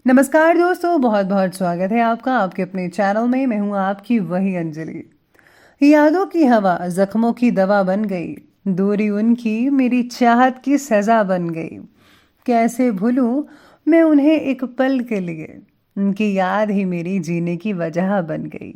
नमस्कार दोस्तों, बहुत बहुत स्वागत है आपका आपके अपने चैनल में। मैं हूं आपकी वही अंजलि। यादों की हवा जख्मों की दवा बन गई, दूरी उनकी मेरी चाहत की सजा बन गई। कैसे भूलूं मैं उन्हें एक पल के लिए, उनकी याद ही मेरी जीने की वजह बन गई।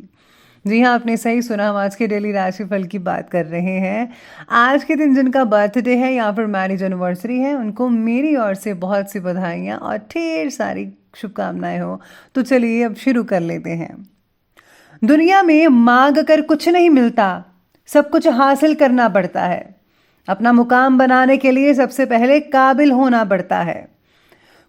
जी हाँ, आपने सही सुना। हम आज के डेली राशिफल की बात कर रहे हैं। आज के दिन जिनका बर्थडे है या फिर मैरिज एनिवर्सरी है, उनको मेरी ओर से बहुत सी बधाइयाँ और ढेर सारी शुभकामनाएं हो। तो चलिए अब शुरू कर लेते हैं। दुनिया में मांग कर कुछ नहीं मिलता, सब कुछ हासिल करना पड़ता है। अपना मुकाम बनाने के लिए सबसे पहले काबिल होना पड़ता है।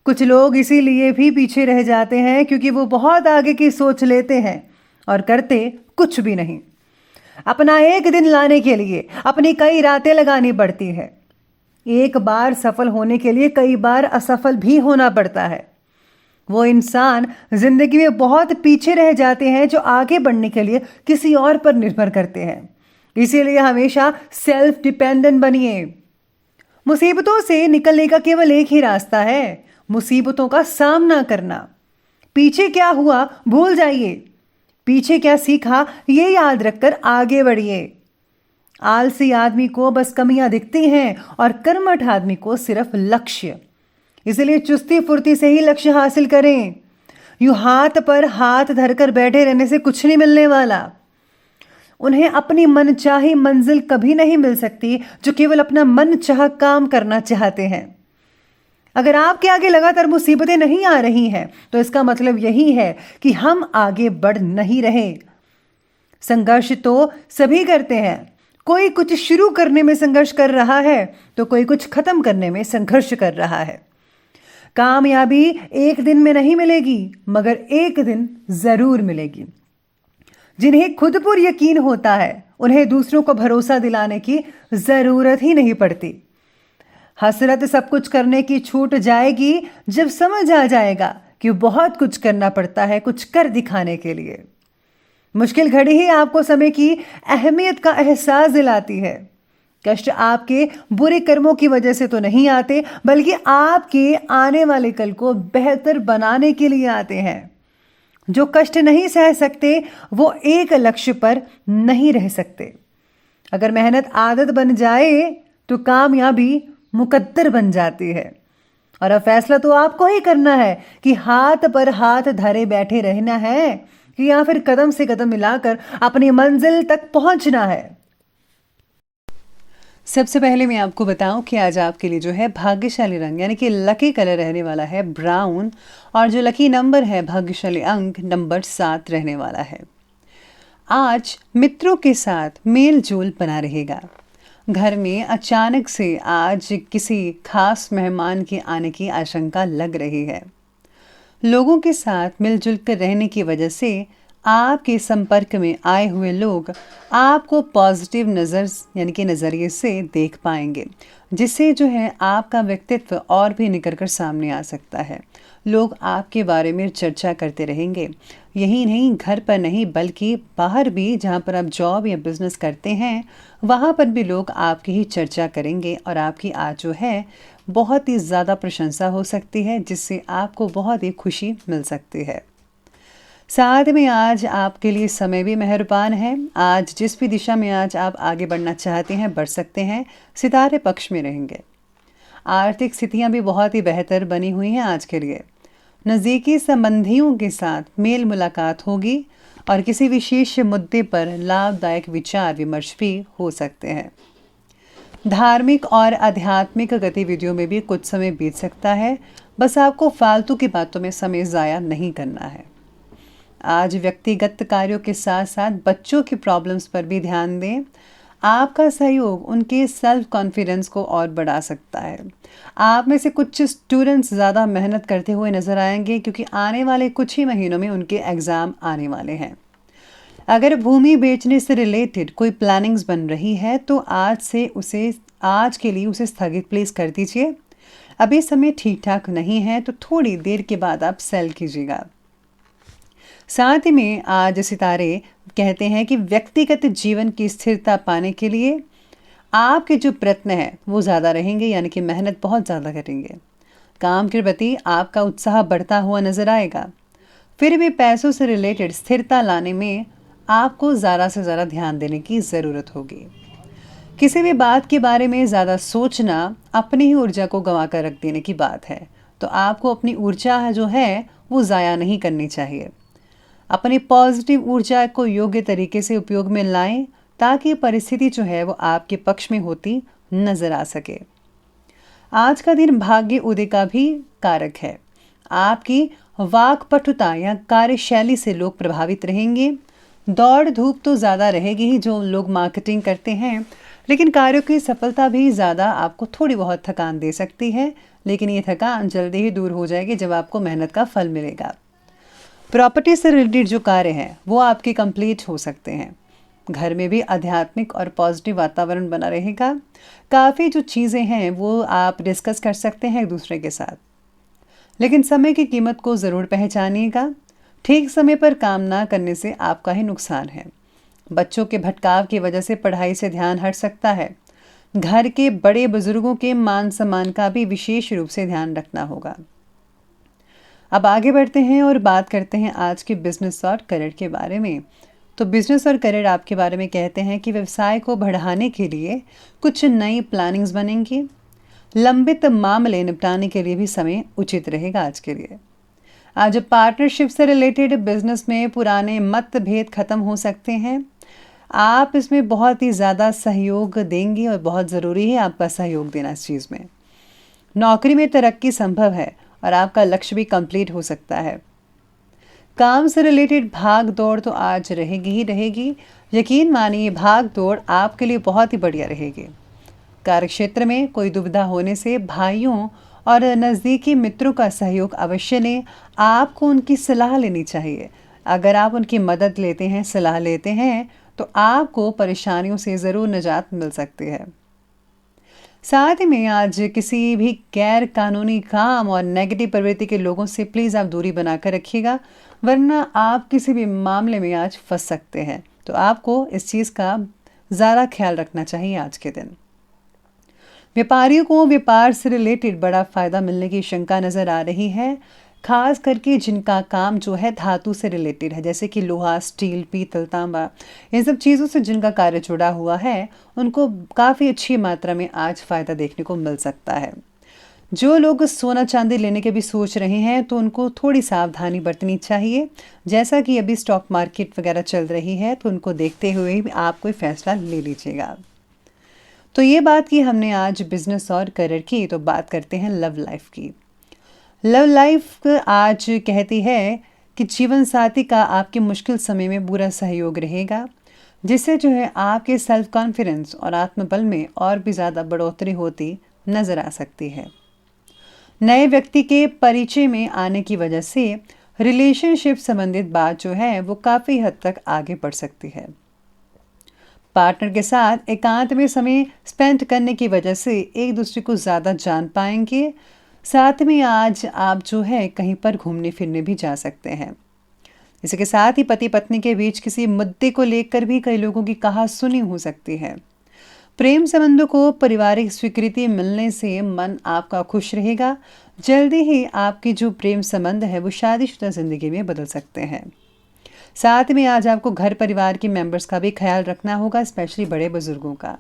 कुछ लोग इसीलिए भी पीछे रह जाते हैं क्योंकि वो बहुत आगे की सोच लेते हैं और करते कुछ भी नहीं। अपना एक दिन लाने के लिए अपनी कई रातें लगानी पड़ती है। एक बार सफल होने के लिए कई बार असफल भी होना पड़ता है। वो इंसान जिंदगी में बहुत पीछे रह जाते हैं जो आगे बढ़ने के लिए किसी और पर निर्भर करते हैं। इसीलिए हमेशा सेल्फ डिपेंडेंट बनिए। मुसीबतों से निकलने का केवल एक ही रास्ता है, मुसीबतों का सामना करना। पीछे क्या हुआ भूल जाइए, पीछे क्या सीखा ये याद रखकर आगे बढ़िए। आलसी आदमी को बस कमियां दिखती हैं और कर्मठ आदमी को सिर्फ लक्ष्य। इसलिए चुस्ती फुर्ती से ही लक्ष्य हासिल करें। यूं हाथ पर हाथ धरकर बैठे रहने से कुछ नहीं मिलने वाला। उन्हें अपनी मनचाही मंजिल कभी नहीं मिल सकती जो केवल अपना मन चाह काम करना चाहते हैं। अगर आपके आगे लगातार मुसीबतें नहीं आ रही हैं तो इसका मतलब यही है कि हम आगे बढ़ नहीं रहे। संघर्ष तो सभी करते हैं। कोई कुछ शुरू करने में संघर्ष कर रहा है तो कोई कुछ खत्म करने में संघर्ष कर रहा है। कामयाबी एक दिन में नहीं मिलेगी, मगर एक दिन जरूर मिलेगी। जिन्हें खुद पर यकीन होता है उन्हें दूसरों को भरोसा दिलाने की जरूरत ही नहीं पड़ती। हसरत सब कुछ करने की छूट जाएगी जब समझ आ जाएगा कि बहुत कुछ करना पड़ता है कुछ कर दिखाने के लिए। मुश्किल घड़ी ही आपको समय की अहमियत का एहसास दिलाती है। कष्ट आपके बुरे कर्मों की वजह से तो नहीं आते, बल्कि आपके आने वाले कल को बेहतर बनाने के लिए आते हैं। जो कष्ट नहीं सह सकते वो एक लक्ष्य पर नहीं रह सकते। अगर मेहनत आदत बन जाए तो कामयाबी मुकद्दर बन जाती है। और अब फैसला तो आपको ही करना है कि हाथ पर हाथ धरे बैठे रहना है या फिर कदम से कदम मिलाकर अपनी मंजिल तक पहुंचना है। सबसे पहले मैं आपको बताऊं कि आज आपके लिए जो है भाग्यशाली रंग यानी कि लकी कलर रहने वाला है ब्राउन, और जो लकी नंबर है भाग्यशाली अंक नंबर 7 रहने वाला है। आज मित्रों के साथ मेल जोल बना रहेगा। घर में अचानक से आज किसी खास मेहमान के आने की आशंका लग रही है। लोगों के साथ मिलजुल कर रहने की वजह से आपके संपर्क में आए हुए लोग आपको पॉजिटिव यानी कि नज़रिए से देख पाएंगे, जिससे जो है आपका व्यक्तित्व और भी निखर कर सामने आ सकता है। लोग आपके बारे में चर्चा करते रहेंगे। यही नहीं, घर पर नहीं बल्कि बाहर भी, जहाँ पर आप जॉब या बिजनेस करते हैं वहाँ पर भी लोग आपकी ही चर्चा करेंगे और आपकी आज जो है बहुत ही ज़्यादा प्रशंसा हो सकती है, जिससे आपको बहुत ही खुशी मिल सकती है। साथ में आज आपके लिए समय भी मेहरबान है। आज जिस भी दिशा में आज आप आगे बढ़ना चाहते हैं बढ़ सकते हैं, सितारे पक्ष में रहेंगे। आर्थिक स्थितियां भी बहुत ही बेहतर बनी हुई हैं आज के लिए। नज़दीकी संबंधियों के साथ मेल मुलाकात होगी और किसी विशेष मुद्दे पर लाभदायक विचार विमर्श भी हो सकते हैं। धार्मिक और आध्यात्मिक गतिविधियों में भी कुछ समय बीत सकता है, बस आपको फालतू की बातों में समय ज़ाया नहीं करना है। आज व्यक्तिगत कार्यों के साथ साथ बच्चों की प्रॉब्लम्स पर भी ध्यान दें। आपका सहयोग उनके सेल्फ कॉन्फिडेंस को और बढ़ा सकता है। आप में से कुछ स्टूडेंट्स ज़्यादा मेहनत करते हुए नजर आएंगे क्योंकि आने वाले कुछ ही महीनों में उनके एग्ज़ाम आने वाले हैं। अगर भूमि बेचने से रिलेटेड कोई प्लानिंग्स बन रही है तो आज के लिए उसे स्थगित प्लीज़ कर दीजिए। अभी समय ठीक ठाक नहीं है तो थोड़ी देर के बाद आप सेल कीजिएगा। साथ ही में आज सितारे कहते हैं कि व्यक्तिगत जीवन की स्थिरता पाने के लिए आपके जो प्रयत्न हैं वो ज़्यादा रहेंगे, यानी कि मेहनत बहुत ज़्यादा करेंगे। काम के प्रति आपका उत्साह बढ़ता हुआ नजर आएगा। फिर भी पैसों से रिलेटेड स्थिरता लाने में आपको ज़्यादा से ज़्यादा ध्यान देने की ज़रूरत होगी। किसी भी बात के बारे में ज़्यादा सोचना अपनी ही ऊर्जा को गंवा कर रख देने की बात है, तो आपको अपनी ऊर्जा जो है वो ज़ाया नहीं करनी चाहिए। अपनी पॉजिटिव ऊर्जा को योग्य तरीके से उपयोग में लाएं ताकि परिस्थिति जो है वो आपके पक्ष में होती नजर आ सके। आज का दिन भाग्य उदय का भी कारक है। आपकी वाक्पटुता या कार्यशैली से लोग प्रभावित रहेंगे। दौड़ धूप तो ज़्यादा रहेगी ही जो लोग मार्केटिंग करते हैं, लेकिन कार्यों की सफलता भी ज़्यादा आपको थोड़ी बहुत थकान दे सकती है, लेकिन ये थकान जल्दी ही दूर हो जाएगी जब आपको मेहनत का फल मिलेगा। प्रॉपर्टी से रिलेटेड जो कार्य हैं वो आपके कंप्लीट हो सकते हैं। घर में भी आध्यात्मिक और पॉजिटिव वातावरण बना रहेगा। काफ़ी जो चीज़ें हैं वो आप डिस्कस कर सकते हैं एक दूसरे के साथ, लेकिन समय की कीमत को ज़रूर पहचानिएगा। ठीक समय पर काम ना करने से आपका ही नुकसान है। बच्चों के भटकाव की वजह से पढ़ाई से ध्यान हट सकता है। घर के बड़े बुजुर्गों के मान सम्मान का भी विशेष रूप से ध्यान रखना होगा। अब आगे बढ़ते हैं और बात करते हैं आज के बिजनेस और करियर के बारे में। तो बिजनेस और करियर आपके बारे में कहते हैं कि व्यवसाय को बढ़ाने के लिए कुछ नई प्लानिंग्स बनेंगी। लंबित मामले निपटाने के लिए भी समय उचित रहेगा आज के लिए। आज पार्टनरशिप से रिलेटेड बिजनेस में पुराने मतभेद खत्म हो सकते हैं। आप इसमें बहुत ही ज़्यादा सहयोग देंगे और बहुत ज़रूरी है आपका सहयोग देना इस चीज़ में। नौकरी में तरक्की संभव है और आपका लक्ष्य भी कंप्लीट हो सकता है। काम से रिलेटेड भाग दौड़ तो आज रहेगी ही रहेगी। यकीन मानिए भाग दौड़ आपके लिए बहुत ही बढ़िया रहेगी। कार्यक्षेत्र में कोई दुविधा होने से भाइयों और नज़दीकी मित्रों का सहयोग अवश्य लें। आपको उनकी सलाह लेनी चाहिए। अगर आप उनकी मदद लेते हैं, सलाह लेते हैं, तो आपको परेशानियों से ज़रूर निजात मिल सकती है। साथ में आज किसी भी गैर कानूनी काम और नेगेटिव प्रवृत्ति के लोगों से प्लीज़ आप दूरी बनाकर रखिएगा, वरना आप किसी भी मामले में आज फंस सकते हैं। तो आपको इस चीज़ का ज़्यादा ख्याल रखना चाहिए आज के दिन। व्यापारियों को व्यापार से रिलेटेड बड़ा फायदा मिलने की शंका नज़र आ रही है, खास करके जिनका काम जो है धातु से रिलेटेड है, जैसे कि लोहा, स्टील, पीतल, तांबा, इन सब चीज़ों से जिनका कार्य जुड़ा हुआ है उनको काफ़ी अच्छी मात्रा में आज फ़ायदा देखने को मिल सकता है। जो लोग सोना चांदी लेने के भी सोच रहे हैं तो उनको थोड़ी सावधानी बरतनी चाहिए। जैसा कि अभी स्टॉक मार्केट वगैरह चल रही है तो उनको देखते हुए ही आप कोई फैसला ले लीजिएगा। तो ये बात की हमने आज बिजनेस और करियर की, तो बात करते हैं लव लाइफ की। लव लाइफ आज कहती है कि जीवन साथी का आपके मुश्किल समय में पूरा सहयोग रहेगा, जिससे जो है आपके सेल्फ कॉन्फिडेंस और आत्मबल में और भी ज़्यादा बढ़ोतरी होती नज़र आ सकती है। नए व्यक्ति के परिचय में आने की वजह से रिलेशनशिप संबंधित बात जो है वो काफ़ी हद तक आगे बढ़ सकती है। पार्टनर के साथ एकांत में समय स्पेंड करने की वजह से एक दूसरे को ज़्यादा जान पाएंगे। साथ में आज आप जो है कहीं पर घूमने फिरने भी जा सकते हैं। इसके साथ ही पति पत्नी के बीच किसी मुद्दे को लेकर भी कई लोगों की कहासुनी हो सकती है। प्रेम संबंधों को पारिवारिक स्वीकृति मिलने से मन आपका खुश रहेगा। जल्दी ही आपकी जो प्रेम संबंध है वो शादीशुदा जिंदगी में बदल सकते हैं। साथ में आज आपको घर परिवार के मेंबर्स का भी ख्याल रखना होगा, स्पेशली बड़े बुजुर्गों का।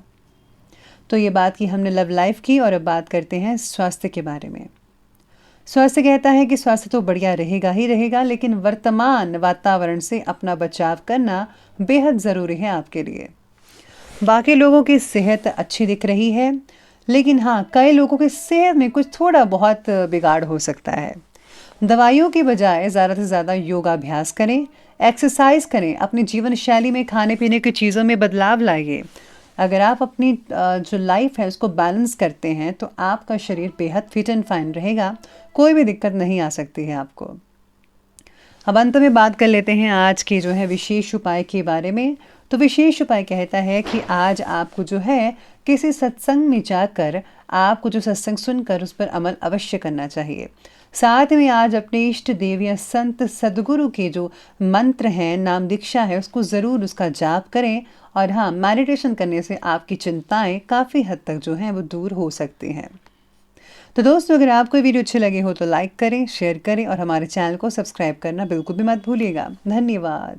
तो ये बात की हमने लव लाइफ की, और अब बात करते हैं स्वास्थ्य के बारे में। स्वास्थ्य कहता है कि स्वास्थ्य तो बढ़िया रहेगा ही रहेगा, लेकिन वर्तमान वातावरण से अपना बचाव करना बेहद ज़रूरी है आपके लिए। बाकी लोगों की सेहत अच्छी दिख रही है, लेकिन हाँ, कई लोगों की सेहत में कुछ थोड़ा बहुत बिगाड़ हो सकता है। दवाइयों के बजाय ज़्यादा से ज़्यादा योगाभ्यास करें, एक्सरसाइज करें, अपनी जीवन शैली में खाने पीने की चीज़ों में बदलाव लाइए। अगर आप अपनी जो लाइफ है उसको बैलेंस करते हैं तो आपका शरीर बेहद फिट एंड फाइन रहेगा, कोई भी दिक्कत नहीं आ सकती है आपको। अब अंत में बात कर लेते हैं आज के जो है विशेष उपाय के बारे में। तो विशेष उपाय कहता है कि आज आपको जो है किसी सत्संग में जाकर आपको जो सत्संग सुनकर उस पर अमल अवश्य करना चाहिए। साथ में आज अपने इष्ट देव या संत सदगुरु के जो मंत्र हैं, नाम दीक्षा है, उसको ज़रूर उसका जाप करें। और हाँ, मेडिटेशन करने से आपकी चिंताएं काफ़ी हद तक जो हैं वो दूर हो सकती हैं। तो दोस्तों, अगर आपको ये वीडियो अच्छी लगी हो तो लाइक करें, शेयर करें और हमारे चैनल को सब्सक्राइब करना बिल्कुल भी मत भूलिएगा। धन्यवाद।